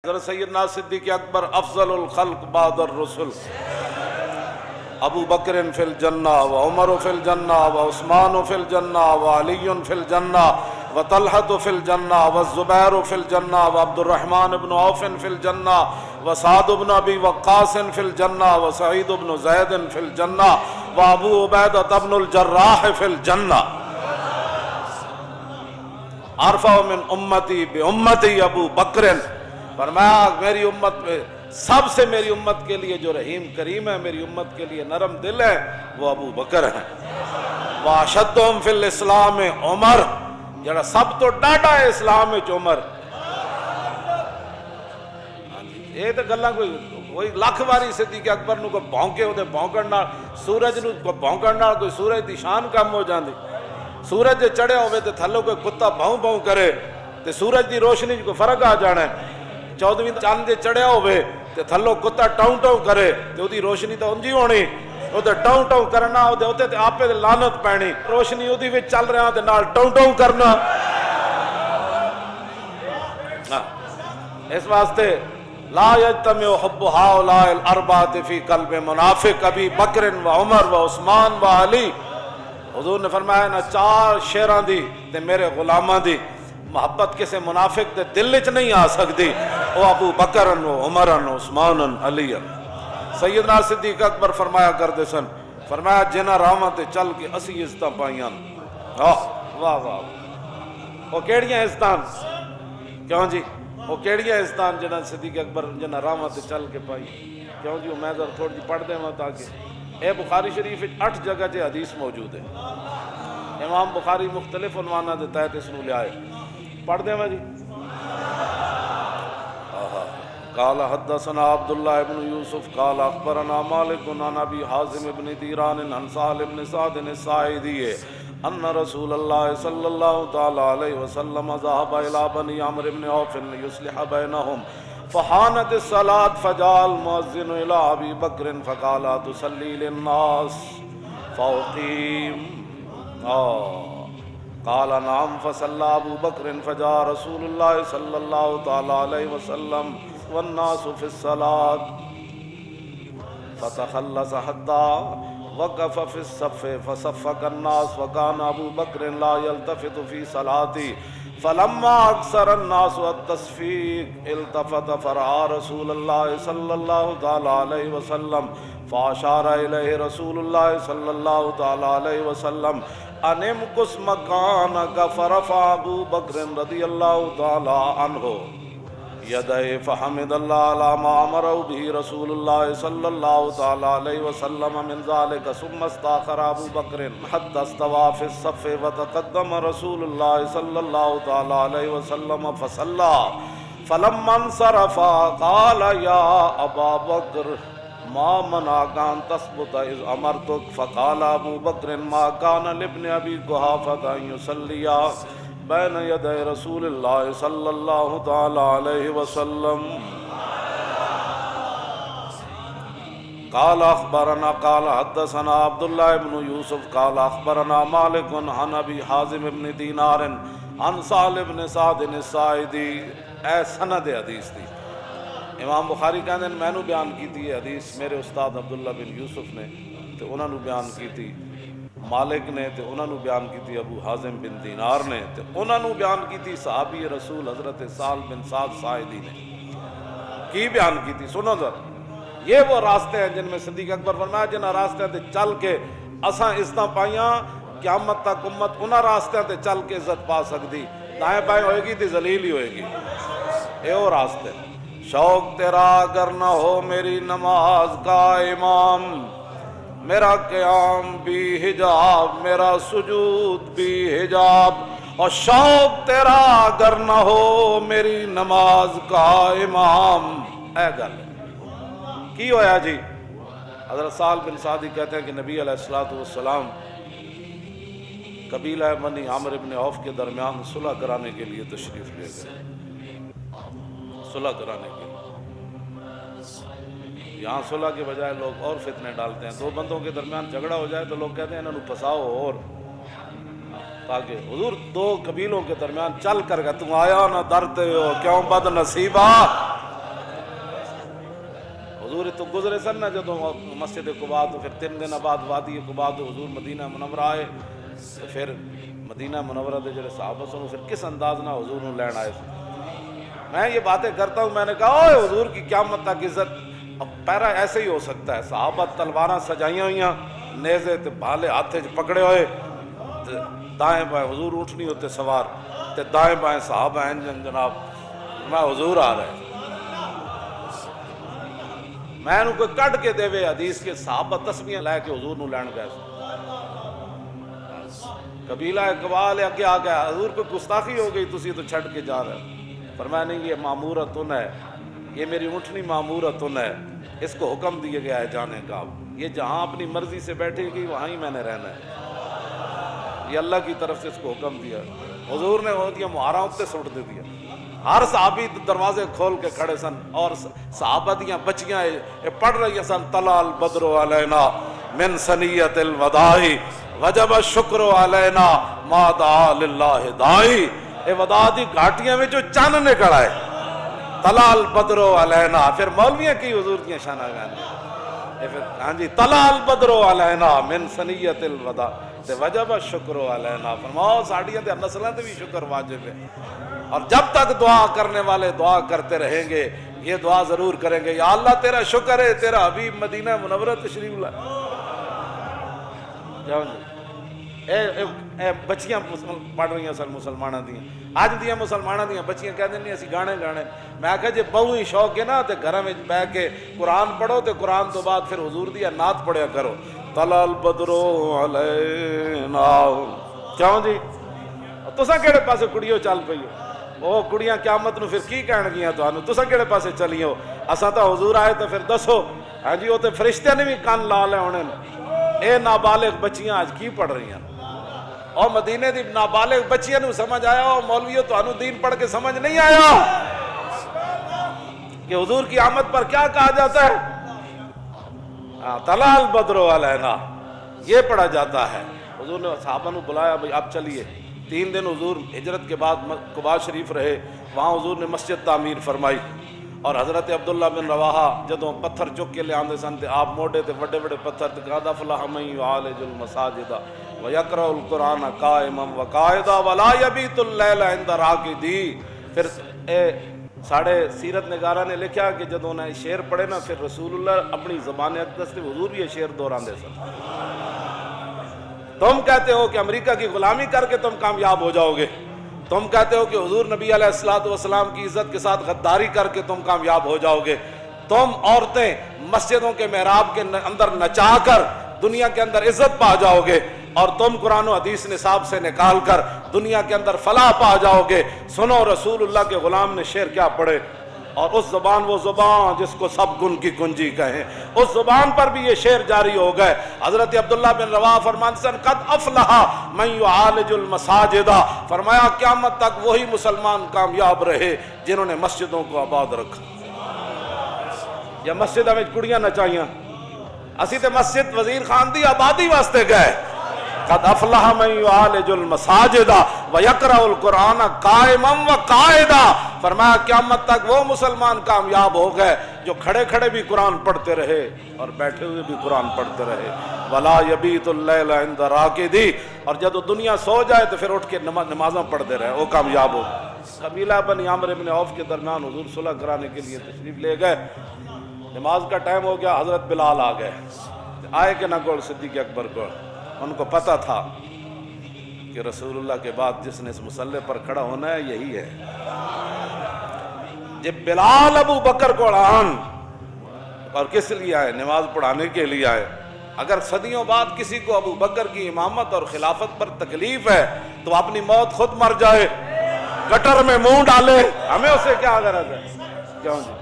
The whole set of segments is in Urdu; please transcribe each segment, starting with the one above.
حضرت سیدنا صدیق اکبر افضل الخلق بعد الرسل، ابو بکر فی الجنہ و عمر فی الجنہ و عثمان فی الجنہ و علی فی الجنہ و طلحہ فی الجنہ و الزبیر فی الجنہ و عبد الرحمن بن عوف فی الجنہ و سعد بن ابی وقاص فی الجنہ و سعید بن زید فی الجنہ و ابو عبیدہ بن الجراح فی الجنہ۔ ارفع من امتی بامتی ابو بکر، فرمایا میری امت میں سب سے میری امت کے لیے جو رحیم کریم ہے، میری امت کے لیے نرم دل ہے، وہ ابو بکر ہے۔ واشدہم فی الاسلام عمر، جڑا سب تو ڈاڈا ہے اسلام وچ عمر۔ یہ تو گلاں کوئی لاکھ واری صدیق اکبر نو کو بھونکے او دے بھونکن نال، سورج نو کو بھونکن نال کوئی سورج دی شان کم ہو جاندی۔ سورج جے چڑھیا ہوئے تے تھلوں کوئی کتا بھوں بھوں کرے تے سورج دی روشنی کو فرق آ جانا ہے۔ 14ویں چاند جے چڑھیا ہوئے تے تھلوں کتا ٹاؤں ٹاؤں کرے تے او دی روشنی تو انجی ہونی، او تے ٹاؤں ٹاؤں کرنا، او دے اوتے تے آپے تے لعنت پینی، روشنی او دی وچ چل رہا تے نال ٹاؤں ٹاؤں کرنا۔ اس واسطے لا یجتمع حب ہؤلاء الاربعۃ فی قلب منافق ابی بکر و عمر و عثمان و علی۔ حضور نے فرمایا نا چار شیراں دی تے میرے غلاماں دی محبت کسے منافق دے دل وچ نہیں آ سکتی، او ابو بکر و عمر و عثمان علی۔ سیدنا صدیق اکبر فرمایا کرتے سن، فرمایا جنہاں راہاں تے چل کے اسی عزتاں پائیاں، واہ واہ واہ، او کیڑیاں عزتاں؟ کیوں جی وہ کیڑیاں عزتاں جنہاں صدیق اکبر جنہاں راہاں تے چل کے پائی؟ کیوں جی میں ذرا تھوڑی جی پڑھ دیواں تاکہ اے بخاری شریف 8 جگہ تے حدیث موجود ہے۔ امام بخاری مختلف عنوانہ دے تحت اس نو لے آئے، پڑھ دیں میں جی۔ قال حدثنا عبداللہ بن یوسف قال اخبرنا مالک عن ابی حازم بن دیران عن سہل بن سعد الساعدی ان رسول اللہ صلی اللہ تعالی علیہ وسلم ذهب الى بنی عمرو بن عوف ليصلح بینہم فحانت الصلاة فجاء المؤذن الى ابی بکر فقال تصلی للناس فاقیم قال نعم فصلى ابو بکر فجاء رسول اللہ صلی اللہ تعالی علیہ وسلم والناس في الصلاة فتخلص حتى وقف في الصف فصفق الناس وكان ابو بکر لا يلتفت في صلاته فلما اكثر الناس التصفيق التفت فرأى رسول الله صلى الله تعالى عليه وسلم فاشار اليه رسول الله صلى الله تعالى عليه وسلم ان امكث مكانك فرفع ابو بکر رضی اللہ تعالی عنہ یدہ فحمد اللہ علی ما امرہ به رسول اللہ صلی اللہ تعالی علیہ وسلم من ذلك ثم استاخر ابو بکر حتى استوى في الصف وتقدم رسول اللہ صلی اللہ تعالی علیہ وسلم فصلى فلما انصرف قال یا ابا بکر ما منعك ان تثبت اذ امرتك فقال ابو بکر ما كان لابن ابي قحافة ان يصلي بین یدی رسول اللہ صلی اللہ تعالی علیہ وسلم۔ قال اخبرنا قال حدثنا عبداللہ بن یوسف قال اخبرنا مالک عن ابی حازم بن دینار عن سہل بن سعد الساعدی۔ اے سند حدیث دی امام بخاری کہندے ہیں میں نو بیان کیتی ہے حدیث میرے استاد عبداللہ بن یوسف نے تے انہاں نو بیان کیتی مالک نے تے انہاں نو بیان کیتی ابو حازم بن دینار نے تے انہاں نو بیان کیتی صحابی رسول حضرت سہل بن سعد ساعدی نے۔ کی بیان کیتی سنو ذرا، یہ وہ راستے ہیں جن میں صدیق اکبر فرمایا جنہاں راستے تے چل کے اساں عزتاں پائیاں، قیامت تک امت انہاں راستے تے چل کے عزت پا سکتی، دائیں بائیں ہوئے گی تے ذلیل ہی ہوئے گی۔ اے وہ راستے، شوق تیرا اگر نہ ہو میری نماز کا امام، میرا قیام بھی حجاب میرا سجود بھی حجاب، اور شوق تیرا اگر نہ ہو میری نماز کا امام۔ اے گل کی ہویا جی؟ حضرت سہل بن سعد کہتے ہیں کہ نبی علیہ الصلوۃ والسلام قبیلہ بنی عمرو بن عوف کے درمیان صلح کرانے کے لیے تشریف لے گئے، صلح کرانے کے لیے۔ یہاں صلح کے بجائے لوگ اور فتنے ڈالتے ہیں، دو بندوں کے درمیان جھگڑا ہو جائے تو لوگ کہتے ہیں انہوں نے پھنساؤ، اور تاکہ حضور دو قبیلوں کے درمیان چل کر گئے تم آیا نہ ڈرتے ہو کیوں بد نصیبہ، حضور تو گزرے سن نا جدوں مسجد قباء تو پھر 3 دن بعد وادی قباء تو حضور مدینہ منورہ آئے، تو پھر مدینہ منورہ دے جڑے صحابہ سن پھر کس انداز نہ حضور نو لین آئے سن۔ میں یہ باتیں کرتا ہوں، میں نے کہا اوے حضور کی قیامت تک عزت اب پیرا ایسے ہی ہو سکتا ہے، صحابہ تلواراں سجائیاں ہوئیاں، نیزے تے بھالے ہاتھے پکڑے ہوئے، دائیں بائیں حضور اٹھنی ہوتے سوار تے دائیں بائیں صحابہ ہیں جناب، میں حضور آ رہے ہیں، میں انہوں کوئی کٹ کے دے وے حدیث کے صحابہ تسبیحاں لے کے حضور نو لین گئے، قبیلہ اقبال اگے آ گیا، حضور کو گستاخی ہو گئی، تسی تو چھڑ کے جا رہے ہیں۔ فرمایا نہیں، یہ مامورتن ہے، یہ میری اونٹنی مامورتن ہے، اس کو حکم دیا گیا ہے جانے کا، یہ جہاں اپنی مرضی سے بیٹھے گی وہاں ہی میں نے رہنا ہے، یہ اللہ کی طرف سے اس کو حکم دیا۔ حضور نے وہ دیا مہاراں اتنے سٹ دے دیا، ہر صحابی دروازے کھول کے کھڑے سن، اور صحابہ دیاں بچیاں پڑھ رہی سن، طلع البدر علینا من ثنیۃ الوداع وجب الشکر علینا ما دعا للہ داعی، اے وداع دی گھاٹیاں میں جو چاند نکل آئے، طلع البدر علینا، پھر مولویاں کی حضور کی شانہ گانے، ہاں جی، طلع البدر علینا من ثنیۃ الوداع تے وجب الشکر علینا، فرماؤ ساڑیاں تے نسلاں تے بھی شکر واجب ہے، اور جب تک دعا کرنے والے دعا کرتے رہیں گے، یہ دعا ضرور کریں گے، یا اللہ تیرا شکر ہے، تیرا حبیب مدینہ منورہ تشریف لائے۔ اے بچیاں پڑھ رہی ہیں سن مسلمانہ دیاں، آج دیاں مسلمانہ دیاں بچیاں کہہ دیں اسی گانے گانے، میں آکھا جے بہو ہی شوق ہے نا تے گھر میں بہ کے قرآن پڑھو تے قرآن تو بعد پھر حضور دیا نعت پڑھیا کرو، طلع البدر علینا، کیوں جی تساں کیڑے پاسے کڑیو چل پئی ہو، او کڑیاں قیامت نو پھر کی کہن گیاں تانوں، تساں کیڑے پاسے چلی ہو، اساں تا حضور آئے تو پھر دسو، ہاں جی وہ تے فرشتے نے بھی کان لا لے ہونے، اے نابالغ بچیاں آج کی پڑھ رہی ہیں، اور مدینے دی نابالغ بچیاں نو سمجھ آیا، اور مولویوں تو انو دین پڑھ کے سمجھ نہیں آیا کہ حضور کی آمد پر کیا کہا جاتا ہے، طلع البدر علینا، یہ پڑھا جاتا ہے۔ حضور نے صحابہ نو بلایا، بھئی آپ چلیے، 3 دن حضور ہجرت کے بعد قباء شریف رہے، وہاں حضور نے مسجد تعمیر فرمائی، اور حضرت عبداللہ بن رواحہ جدوں پتھر چک کے لے آندے سن تے آپ موڑے تے بڑے بڑے پتھر تے قد افلح من یعالج المساجد ویقرأ القرآن قائما وقاعدا ولا یبیت اللیل عند راقدی۔ پھر ساڑھے سیرت نگارہ نے لکھا کہ جدوں نے شعر پڑھے نا، پھر رسول اللہ اپنی زبان اقدس سے حضور بھی یہ شعر دہراندے سن، تم کہتے ہو کہ امریکہ کی غلامی کر کے تم کامیاب ہو جاؤ گے، تم کہتے ہو کہ حضور نبی علیہ السلام کی عزت کے ساتھ غداری کر کے تم کامیاب ہو جاؤ گے، تم عورتیں مسجدوں کے محراب کے اندر نچا کر دنیا کے اندر عزت پا جاؤ گے، اور تم قرآن و حدیث نصاب سے نکال کر دنیا کے اندر فلاح پا جاؤ گے۔ سنو رسول اللہ کے غلام نے شعر کیا پڑھے، اور اس زبان، وہ زبان جس کو سب گن کی کنجی کہیں، اس زبان پر بھی یہ شعر جاری ہو گئے۔ حضرت عبداللہ بن رواحہ فرماتے ہیں قد افلح من یعالج المساجد، فرمایا قیامت تک وہی مسلمان کامیاب رہے جنہوں نے مسجدوں کو آباد رکھا۔ یا مسجدوں میں کڑیاں نچائیاں، اسی تے مسجد وزیر خان دی آبادی واسطے گئے۔ قد افلح من یعالج المساجد ویقرأ القرآن قائما وقاعدا، فرمایا قیامت تک وہ مسلمان کامیاب ہو گئے جو کھڑے کھڑے بھی قرآن پڑھتے رہے اور بیٹھے ہوئے بھی قرآن پڑھتے رہے۔ ولا یبیت اللیل عند راقدی، اور جب دنیا سو جائے تو پھر اٹھ کے نمازاں پڑھتے رہے، وہ کامیاب ہو۔ قبیلہ بنی عامر بن عوف کے درمیان حضور صلح کرانے کے لیے تشریف لے گئے، نماز کا ٹائم ہو گیا، حضرت بلال آ گئے، آئے کہ نہ گول صدیق اکبر کو، ان کو پتہ تھا کہ رسول اللہ کے بعد جس نے اس مصلی پر کھڑا ہونا ہے یہی ہے۔ جب بلال ابو بکر کو آن، اور کس لیے آئے؟ نماز پڑھانے کے لیے آئے۔ اگر صدیوں بعد کسی کو ابو بکر کی امامت اور خلافت پر تکلیف ہے تو اپنی موت خود مر جائے، گٹر میں منہ ڈالے، ہمیں اسے کیا غرض ہے؟ کیوں جی؟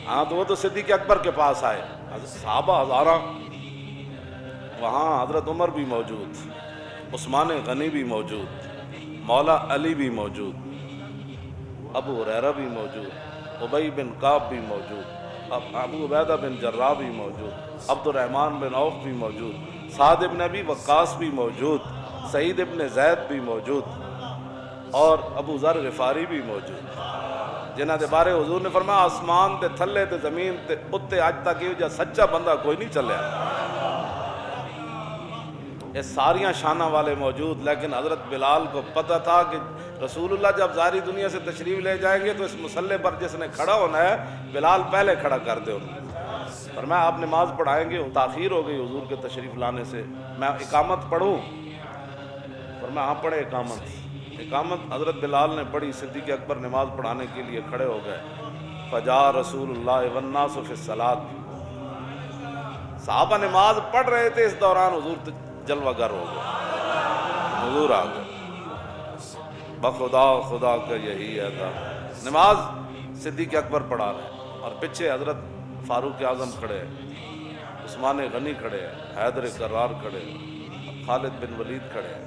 ہاں تو وہ تو صدیق اکبر کے پاس آئے، صحابہ ہزاراں، وہاں حضرت عمر بھی موجود، عثمان غنی بھی موجود، مولا علی بھی موجود، ابو ہریرہ بھی موجود، ابی بن کعب بھی موجود، ابو عبیدہ بن جراح بھی موجود، عبد الرحمن بن عوف بھی موجود، سعد بن ابی وقاص بھی موجود، سعید بن زید بھی موجود، اور ابو ذر غفاری بھی موجود۔ جنہاں دے بارے حضور نے فرمایا آسمان تے تھلے تے زمین تے اتے اج تک یہ جا سچا بندہ کوئی نہیں چلیا. یہ ساریاں شانہ والے موجود، لیکن حضرت بلال کو پتہ تھا کہ رسول اللہ جب ظاہری دنیا سے تشریف لے جائیں گے تو اس مسلح پر جس نے کھڑا ہونا ہے بلال پہلے کھڑا کر دے انہیں. فرمایا آپ نماز پڑھائیں گے؟ تاخیر ہو گئی حضور کے تشریف لانے سے، میں اقامت پڑھوں؟ فرمایا ہاں پڑھے اقامت. اقامت حضرت بلال نے پڑھی، صدیق اکبر نماز پڑھانے کے لیے کھڑے ہو گئے. فجاء رسول اللہ والناس فی الصلاۃ. صحابہ نماز پڑھ رہے تھے، اس دوران حضور جلوہ گر ہو گئے، حضور آ گئے. بخدا خدا کا یہی ہے تھا. نماز صدیق اکبر پڑھا رہے ہیں اور پیچھے حضرت فاروق اعظم کھڑے ہیں، عثمان غنی کھڑے ہیں، حیدر کرار کھڑے ہیں، خالد بن ولید کھڑے ہیں،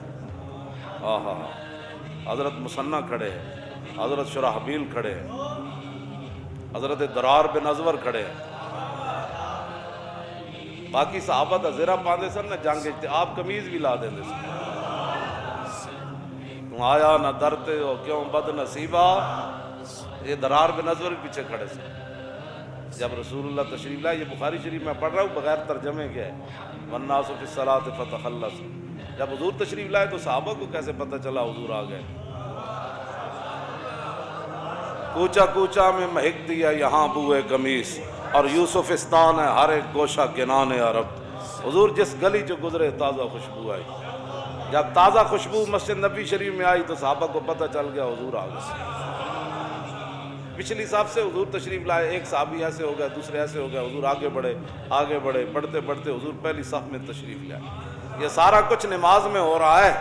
حضرت مسنہ کھڑے ہیں، حضرت شرحبیل کھڑے ہیں، حضرت درار بن ازور کھڑے ہیں. باقی صحابہ دا زیرہ پاندے سن نہ جنگ اجتے، آپ قمیض بھی لا دیں دے سن. تم آیا نہ درتے ہو کیوں بد نصیبہ، یہ درار بن ازور بھی پیچھے کھڑے سن. جب رسول اللہ تشریف لائے، یہ بخاری شریف میں پڑھ رہا ہوں بغیر ترجمے کے ہے، والناس فی الصلاۃ فتخلص. جب حضور تشریف لائے تو صحابہ کو کیسے پتہ چلا حضور آ گئے؟ کوچا کوچا میں مہک دیا یہاں بوئے قمیص، اور یوسفستان ہے ہر ایک گوشہ کنان عرب. حضور جس گلی جو گزرے تازہ خوشبو آئی. جب تازہ خوشبو مسجد نبی شریف میں آئی تو صحابہ کو پتہ چل گیا حضور آ گئے. پچھلی صف سے حضور تشریف لائے، ایک صحابی ایسے ہو گئے، دوسرے ایسے ہو گئے، حضور آگے بڑھے، بڑھتے بڑھتے حضور پہلی صف میں تشریف لائے. یہ سارا کچھ نماز میں ہو رہا ہے.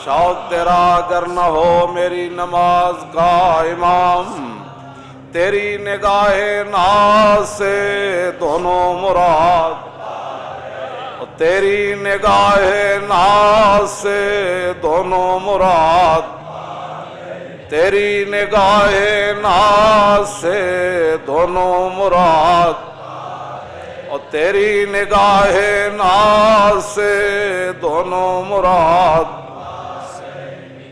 شوق تیرا اگر نہ ہو میری نماز کا امام، تیری نگاہ ناز سے دونوں مراد، تیری نگاہ ناز سے دونوں مراد، تیری نگاہ ناز سے دونوں مراد، اور تیری نگاہ ناز سے دونوں مراد،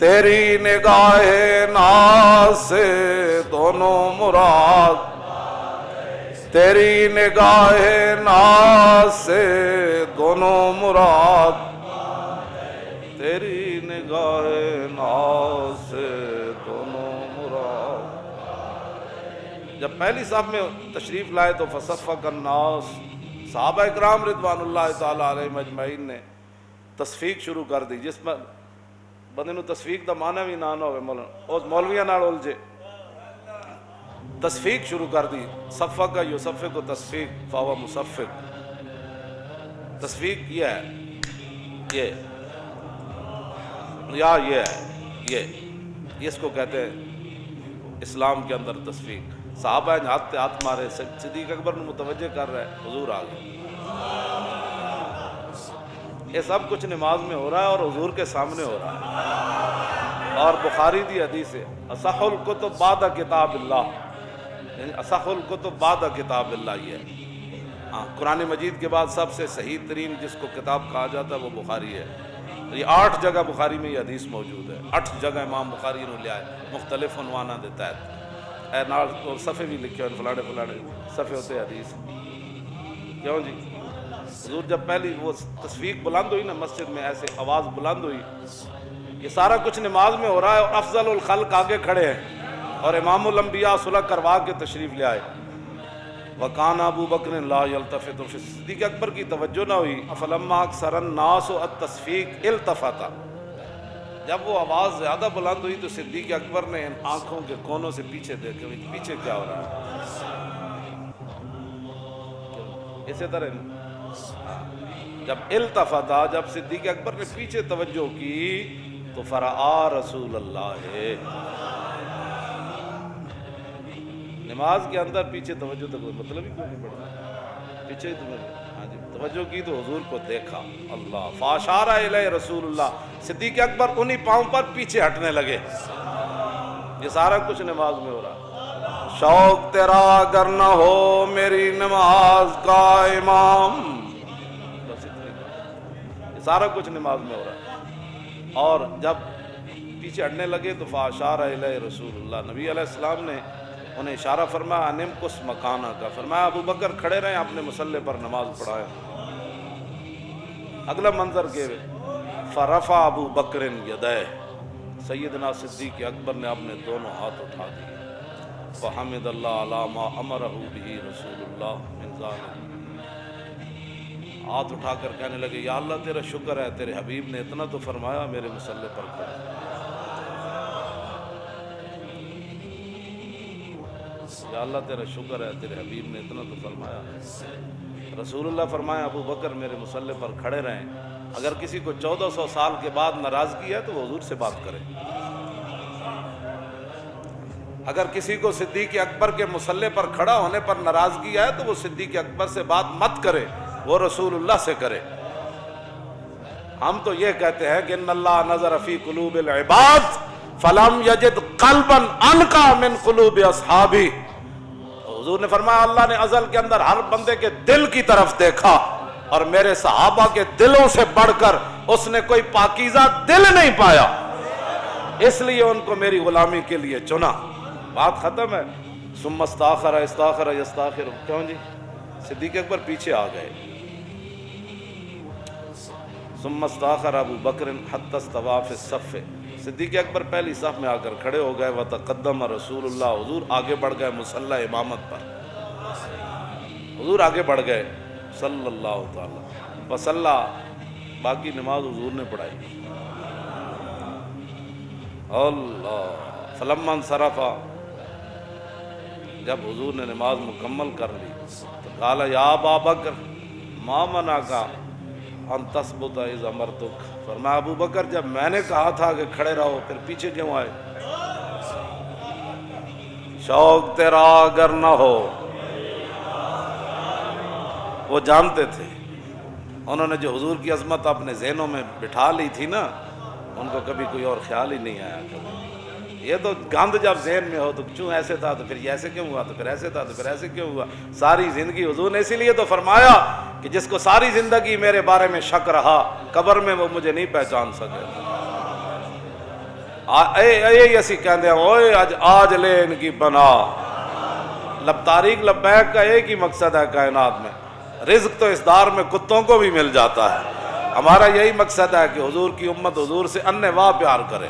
تیری نگاہ ناز سے دونوں مراد، تیری نگاہ ناز سے دونوں مراد، تیری نگاہ ناز سے دونوں مراد. جب پہلی صف میں تشریف لائے تو فصفق الناس، صحابہ اکرام رضوان اللہ تعالیٰ علیہم اجمعین نے تصفیق شروع کر دی. جس میں بندے نو تصفیق دا معنی بھی نہ ہوئے، مولویاں نال الجھے، تصفیق شروع کر دی. صفق کا یصفق کو تصفیق فہو مصفق. تصفیق یہ ہے، یہ یا یہ ہے، یہ اس کو کہتے ہیں اسلام کے اندر تصفیق. صحابہ نے ہاتھ ہاتھ مارے، صدیق اکبر نے متوجہ کر رہے ہیں حضور آ گئے. یہ سب کچھ نماز میں ہو رہا ہے اور حضور کے سامنے ہو رہا ہے. اور بخاری دی حدیث ہے اصح الکتب بعد کتاب اللہ، یعنی اصح الکتب بعد کتاب اللہ. یہ ہاں قرآن مجید کے بعد سب سے صحیح ترین جس کو کتاب کہا جاتا ہے وہ بخاری ہے. یہ 8 جگہ بخاری میں یہ حدیث موجود ہے. 8 جگہ امام بخاری نے لیا ہے، مختلف عنوانہ دیتا ہے. اے نال اور صفحے بھی لکھے ہوئے، فلاڑے صفحے ہوتے حدیث. کیوں جی؟ حضور جب پہلی وہ تصفیق بلند ہوئی نا مسجد میں، ایسے آواز بلند ہوئی. یہ سارا کچھ نماز میں ہو رہا ہے اور افضل الخلق آگے کھڑے ہیں اور امام الانبیاء صلح کروا کے تشریف لے آئے. وکان ابو بکر لا یلتفت. صدیق اکبر کی توجہ نہ ہوئی. فلما اکثر الناس التصفیق التفت. جب وہ آواز زیادہ بلند ہوئی تو صدیق اکبر نے ان آنکھوں کے کونوں سے پیچھے دیکھے پیچھے کیا ہو رہا ہے. اسی طرح جب التفتا، جب صدیق اکبر نے پیچھے توجہ کی تو فرآ رسول اللہ. نماز کے اندر پیچھے توجہ تو کوئی مطلب ہی کوئی نہیں پڑتا. پیچھے ہی توجہ کی تو حضور کو دیکھا. اللہ فاشارہ الیہ رسول اللہ. صدیق اکبر انہی پاؤں پر پیچھے ہٹنے لگے. یہ سارا کچھ نماز میں ہو رہا ہے. شوق تیرا اگر نہ ہو میری نماز کا امام، یہ سارا کچھ نماز میں ہو رہا ہے. اور جب پیچھے ہٹنے لگے تو فاشار الیہ رسول اللہ، نبی علیہ السلام نے انہیں اشارہ فرمایا انم کس مکانہ کا، فرمایا ابو بکر کھڑے رہیں اپنے مصلی پر نماز پڑھائے۔ اگلا منظر کہ فرفع ابو بکر یدیہ، سیدنا صدیق اکبر نے اپنے دونوں ہاتھ اٹھا دیے، فحمد اللہ علی ما امرہ بہ رسول اللہ من ذلک، ہاتھ اٹھا کر کہنے لگے یا اللہ تیرا شکر ہے، تیرے حبیب نے اتنا تو فرمایا میرے مصلی پر کھڑے۔ یا اللہ تیرا شکر ہے، تیرے حبیب نے اتنا تو فرمایا۔ رسول اللہ فرمایا ابو بکر میرے مصلی پر کھڑے رہیں، اگر کسی کو 1400 سال کے بعد ناراضگی ہے تو وہ حضور سے بات کرے، اگر کسی کو صدیق اکبر کے مصلی پر کھڑا ہونے پر ناراضگی ہے تو وہ صدیق اکبر سے بات مت کرے، وہ رسول اللہ سے کرے۔ ہم تو یہ کہتے ہیں کہ ان اللہ نظر فی قلوب العباد فلم یجد قلبا انقا من قلوب اصحابی، حضور نے فرمایا اللہ نے ازل کے اندر ہر بندے کے دل کی طرف دیکھا اور میرے صحابہ کے دلوں سے بڑھ کر اس نے کوئی پاکیزہ دل نہیں پایا، اس لیے ان کو میری غلامی کے لیے چنا۔ بات ختم ہے۔ ثم استاخر استاخر یستاخر، کیوں جی؟ صدیق اکبر پیچھے آ گئے۔ ثم استاخر ابو بکر حتی استوى فی الصف، صدیق اکبر پہلی صف میں آ کر کھڑے ہو گئے، وتقدم رسول اللہ، حضور آگے بڑھ گئے مصلی امامت پر، حضور آگے بڑھ گئے صلی اللہ تعالی وصلی، باقی نماز حضور نے پڑھائی۔ اللہ فلما انصرف، جب حضور نے نماز مکمل کر لی تو قال یا ابا بکر ما منعک ان تثبت اذ امرتک، فرمایا ابو بکر جب میں نے کہا تھا کہ کھڑے رہو پھر پیچھے کیوں آئے؟ شوق تیرا اگر نہ ہو، وہ جانتے تھے، انہوں نے جو حضور کی عظمت اپنے ذہنوں میں بٹھا لی تھی نا، ان کو کبھی کوئی اور خیال ہی نہیں آیا کبھی۔ یہ تو گند جب ذہن میں ہو تو کیوں ایسے تھا تو پھر یہ ایسے کیوں ہوا، تو پھر ایسے تھا تو پھر ایسے کیوں ہوا، ساری زندگی حضور نے اسی لیے تو فرمایا کہ جس کو ساری زندگی میرے بارے میں شک رہا قبر میں وہ مجھے نہیں پہچان سکے۔ اے اسی کہندے ہیں اوئے آج لے ان کی بنا، لب تاریخ لبیک کا ایک ہی مقصد ہے کائنات میں، رزق تو اس دار میں کتوں کو بھی مل جاتا ہے، ہمارا یہی مقصد ہے کہ حضور کی امت حضور سے انِ واہ پیار کرے،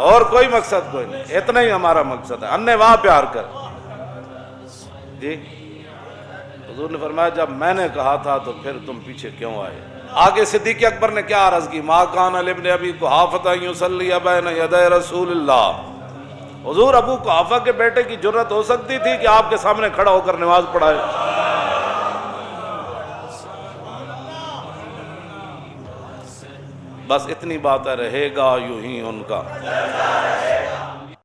اور کوئی مقصد کوئی نہیں، اتنا ہی ہمارا مقصد ہے، انِ واہ پیار کر۔ جی حضور نے فرمایا جب میں نے کہا تھا تو پھر تم پیچھے کیوں آئے؟ آگے صدیق اکبر نے کیا عرض کی، ما کان لابن ابی قحافہ یصلی بین یدی رسول اللہ، حضور ابو قحافہ کے بیٹے کی جرت ہو سکتی تھی کہ آپ کے سامنے کھڑا ہو کر نماز پڑھائے؟ بس اتنی بات ہے، رہے گا یوں ہی ان کا